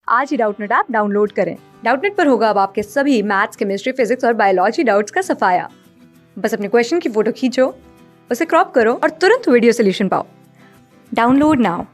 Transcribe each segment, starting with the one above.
आज ही Doubtnut app download करें। Doubtnut पर होगा अब आपके सभी मैथ्स, केमिस्ट्री, फिजिक्स और बायोलॉजी डाउट्स का सफाया। बस अपने क्वेश्चन की फोटो खींचो, उसे क्रॉप करो और तुरंत वीडियो सोल्यूशन पाओ। Download now.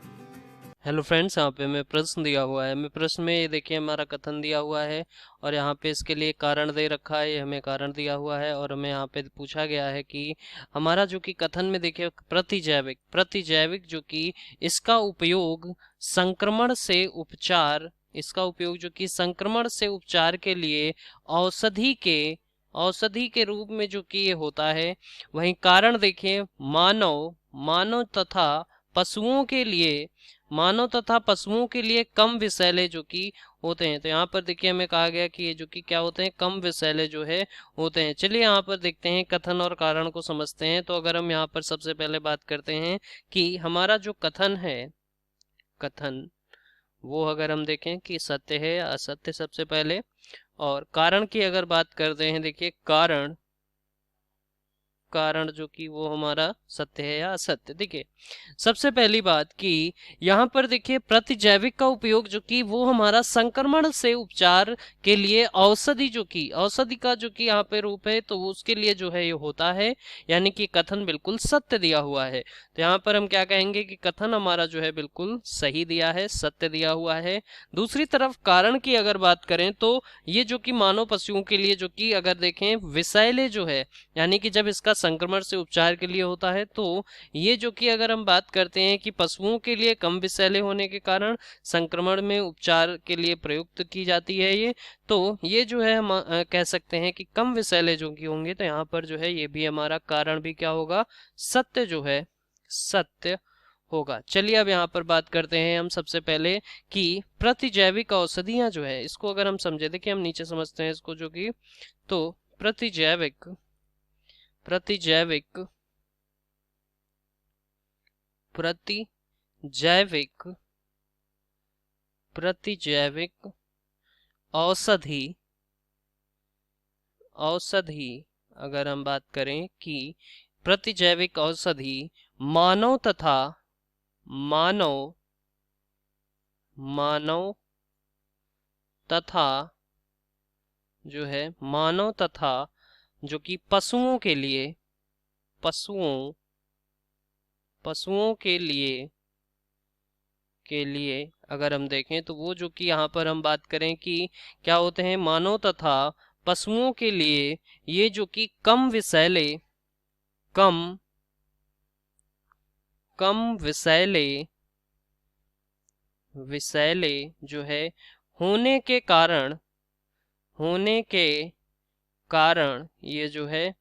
हेलो फ्रेंड्स, यहाँ पे हमें प्रश्न दिया हुआ है। हमें प्रश्न में ये देखिए हमारा कथन दिया हुआ है और यहाँ पे इसके लिए कारण दे रखा है। ये हमें कारण दिया हुआ है और हमें यहाँ पे पूछा गया है कि हमारा जो कि कथन में देखिए प्रतिजैविक जो कि इसका उपयोग संक्रमण से उपचार जो कि संक्रमण से उपचार के लिए औषधि के रूप में जो कि ये होता है। वहीं कारण देखिए मानव तथा पशुओं के लिए कम विषैले जो कि होते हैं। तो यहाँ पर देखिए हमें कहा गया कि ये जो कि क्या होते हैं, कम विषैले जो है होते हैं। चलिए यहाँ पर देखते हैं, कथन और कारण को समझते हैं। तो अगर हम यहाँ पर सबसे पहले बात करते हैं कि हमारा जो कथन वो अगर हम देखें कि सत्य है या असत्य सबसे पहले, और कारण की अगर बात करते हैं, देखिए कारण जो कि वो हमारा सत्य है या असत्य। देखिए सबसे पहली बात कि यहाँ पर देखिए प्रतिजैविक का उपयोग जो कि वो हमारा संक्रमण से उपचार के लिए औषधि का जो कि यहाँ पे रूप है, तो उसके लिए जो है ये होता है। यानी कि कथन बिल्कुल सत्य दिया हुआ है। तो यहाँ पर हम क्या कहेंगे कि कथन हमारा जो है बिल्कुल सही दिया है, सत्य दिया हुआ है। दूसरी तरफ कारण की अगर बात करें तो ये जो कि मानव पशुओं के लिए जो कि अगर देखें विषैले जो है, यानी कि जब इसका संक्रमण से उपचार के लिए होता है, तो ये जो कि अगर हम बात करते हैं कि पशुओं के लिए कम विषैले होने के कारण संक्रमण में उपचार के लिए प्रयुक्त की जाती है ये, तो ये जो है हम कह सकते हैं कि कम विषैले जो कि होंगे। तो यहाँ पर जो है ये भी हमारा कारण भी क्या होगा, सत्य जो है सत्य होगा। चलिए अब यहाँ पर बात करते हैं हम सबसे पहले कि प्रतिजैविक औषधियां जो है, इसको अगर हम समझे, देखिए हम नीचे समझते हैं इसको जो कि, तो प्रतिजैविक औषधि अगर हम बात करें कि प्रतिजैविक औषधि मानव तथा जो कि पशुओं के लिए अगर हम देखें, तो वो जो कि यहाँ पर हम बात करें कि क्या होते हैं, मानव तथा पशुओं के लिए ये जो कि कम विषैले जो है होने के कारण ये जो है,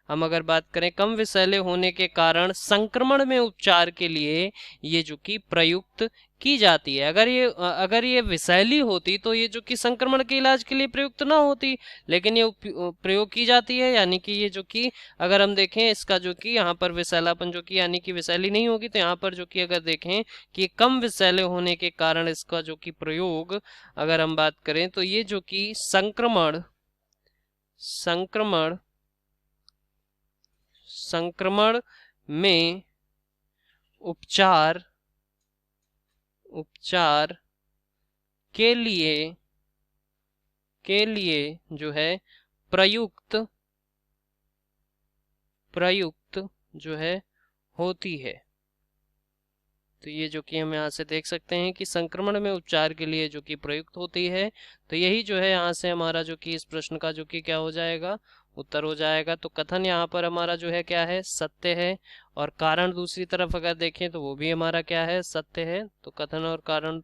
हम अगर बात करें कम विषैले होने के कारण संक्रमण में उपचार के लिए ये जो कि प्रयुक्त की जाती है। अगर ये विषैली होती तो ये जो कि संक्रमण के इलाज के लिए प्रयुक्त ना होती, लेकिन ये प्रयोग की जाती है। यानी कि ये जो कि अगर हम देखें इसका जो कि यहाँ पर विषैलापन जो कि यानी कि विषैली नहीं होगी, तो यहाँ पर जो कि अगर देखें कि कम विषैले होने के कारण इसका जो कि प्रयोग अगर हम बात करें, तो ये जो कि संक्रमण में उपचार के लिए जो है प्रयुक्त जो है होती है। तो ये जो कि हम यहाँ से देख सकते हैं कि संक्रमण में उपचार के लिए जो कि प्रयुक्त होती है। तो यही जो है यहाँ से हमारा जो कि इस प्रश्न का जो कि क्या हो जाएगा, उत्तर हो जाएगा। तो कथन यहाँ पर हमारा जो है क्या है, सत्य है। और कारण दूसरी तरफ अगर देखें तो वो भी हमारा क्या है, सत्य है। तो कथन और कारण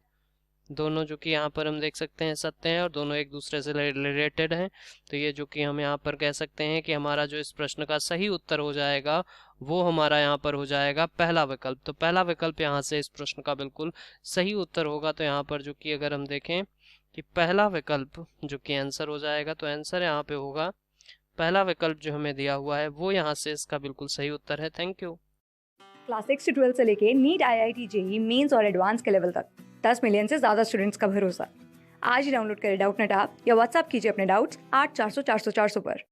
दोनों जो कि यहाँ पर हम देख सकते हैं सत्य हैं और दोनों एक दूसरे से रिलेटेड हैं। तो ये जो कि हम यहाँ पर कह सकते हैं कि हमारा जो इस प्रश्न का सही उत्तर हो जाएगा वो हमारा यहाँ पर हो जाएगा पहला विकल्प। तो पहला विकल्प यहाँ से इस प्रश्न का बिल्कुल सही उत्तर होगा। तो यहाँ पर जो कि अगर हम देखें कि पहला विकल्प जो कि आंसर हो जाएगा, तो आंसर यहाँ पे होगा पहला विकल्प जो हमें दिया हुआ है वो यहाँ से इसका बिल्कुल सही उत्तर है। Thank you. क्लास 6 से 12 से लेके नीट, IIT, जेईई मेंस और एडवांस के लेवल तक 10 मिलियन से ज्यादा स्टूडेंट्स का भरोसा। आज ही डाउनलोड करें डाउटनेट ऐप या व्हाट्सएप कीजिए अपने डाउट्स 8400 400 400 पर।